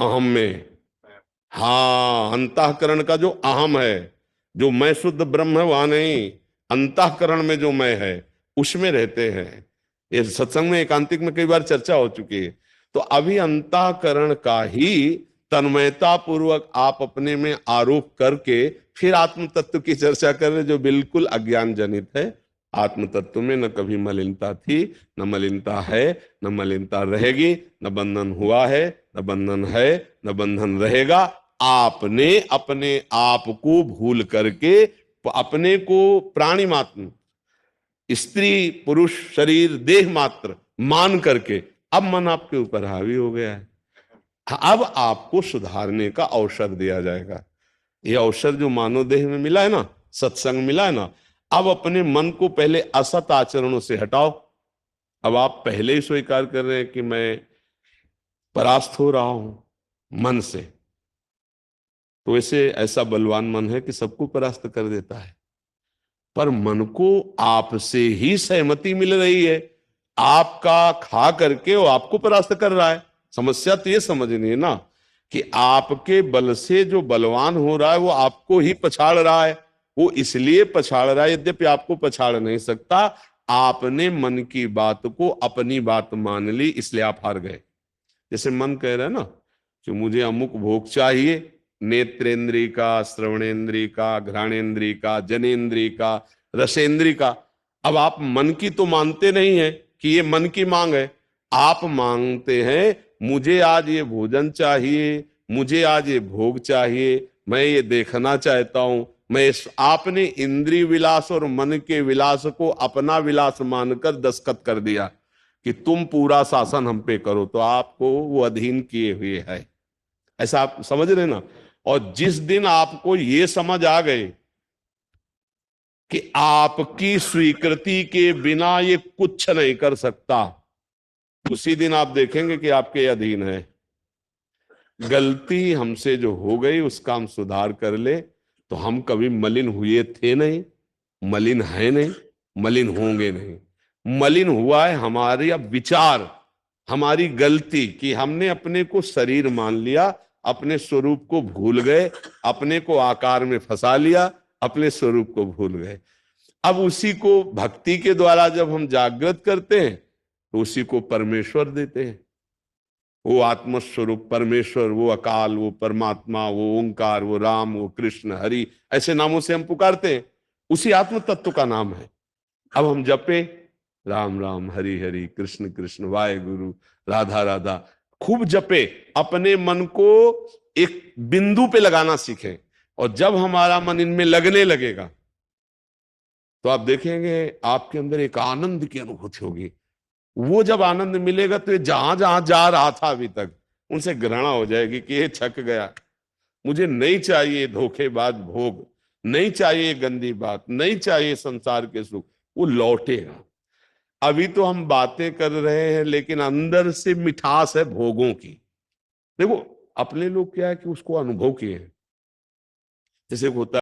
अहम में। हाँ, अंतःकरण का जो अहम है, जो मैं शुद्ध ब्रह्म है वहां नहीं, अंतःकरण में जो मैं है उसमें रहते हैं। ये सत्संग में एकांतिक में कई बार चर्चा हो चुकी है। तो अभी अंतःकरण का ही तन्मयता पूर्वक आप अपने में आरोप करके फिर आत्म तत्व की चर्चा कर रहे, जो बिल्कुल अज्ञान जनित है। आत्म तत्व में न कभी मलिनता थी, न मलिनता है, न मलिनता रहेगी, न बंधन हुआ है, न बंधन है, न बंधन रहेगा। आपने अपने आप को भूल करके अपने को प्राणी मात्र, स्त्री पुरुष शरीर देह मात्र मान करके अब मन आपके ऊपर हावी हो गया है। अब आपको सुधारने का अवसर दिया जाएगा। ये अवसर जो मानव देह में मिला है ना, सत्संग मिला है ना, अब अपने मन को पहले असत आचरणों से हटाओ। अब आप पहले ही स्वीकार कर रहे हैं कि मैं परास्त हो रहा हूं मन से। तो वैसे ऐसा बलवान मन है कि सबको परास्त कर देता है, पर मन को आपसे ही सहमति मिल रही है। आपका खा करके वो आपको परास्त कर रहा है। समस्या तो ये समझनी है ना कि आपके बल से जो बलवान हो रहा है वो आपको ही पछाड़ रहा है। वो इसलिए पछाड़ रहा है, यद्यपि आपको पछाड़ नहीं सकता। आपने मन की बात को अपनी बात मान ली, इसलिए आप हार गए। जैसे मन कह रहा है ना कि मुझे अमुक भोग चाहिए, नेत्रेंद्री का, श्रवणेन्द्री का, घ्राणेन्द्री का, जनेन्द्री का, रसेंद्री का। अब आप मन की तो मानते नहीं है कि ये मन की मांग है। आप मांगते हैं मुझे आज ये भोजन चाहिए, मुझे आज ये भोग चाहिए, मैं ये देखना चाहता हूं। आपने इंद्रिय विलास और मन के विलास को अपना विलास मानकर दस्तखत कर दिया कि तुम पूरा शासन हम पे करो, तो आपको वो अधीन किए हुए है। ऐसा आप समझ रहे ना। और जिस दिन आपको ये समझ आ गए कि आपकी स्वीकृति के बिना ये कुछ नहीं कर सकता, उसी दिन आप देखेंगे कि आपके अधीन है। गलती हमसे जो हो गई उसका हम सुधार कर ले तो हम कभी मलिन हुए थे नहीं, मलिन है नहीं, मलिन होंगे नहीं। मलिन हुआ है हमारे विचार, हमारी गलती कि हमने अपने को शरीर मान लिया, अपने स्वरूप को भूल गए, अपने को आकार में फंसा लिया, अपने स्वरूप को भूल गए। अब उसी को भक्ति के द्वारा जब हम जागृत करते हैं तो उसी को परमेश्वर देते हैं। वो आत्मस्वरूप परमेश्वर, वो अकाल, वो परमात्मा, वो ओंकार, वो राम, वो कृष्ण, हरि, ऐसे नामों से हम पुकारते हैं। उसी आत्म तत्व का नाम है। अब हम जपे राम राम हरि हरि कृष्ण कृष्ण वाहे गुरु राधा राधा, खूब जपे, अपने मन को एक बिंदु पे लगाना सीखें। और जब हमारा मन इनमें लगने लगेगा तो आप देखेंगे आपके अंदर एक आनंद की अनुभूति होगी। वो जब आनंद मिलेगा तो ये जहां जहां जा रहा था अभी तक उनसे घृणा हो जाएगी कि ये छक गया। मुझे नहीं चाहिए धोखेबाज भोग, नहीं चाहिए गंदी बात, नहीं चाहिए संसार के सुख। वो लौटेगा। अभी तो हम बातें कर रहे हैं लेकिन अंदर से मिठास है भोगों की। देखो, अपने लोग क्या है कि उसको अनुभव किए हैं। जैसे होता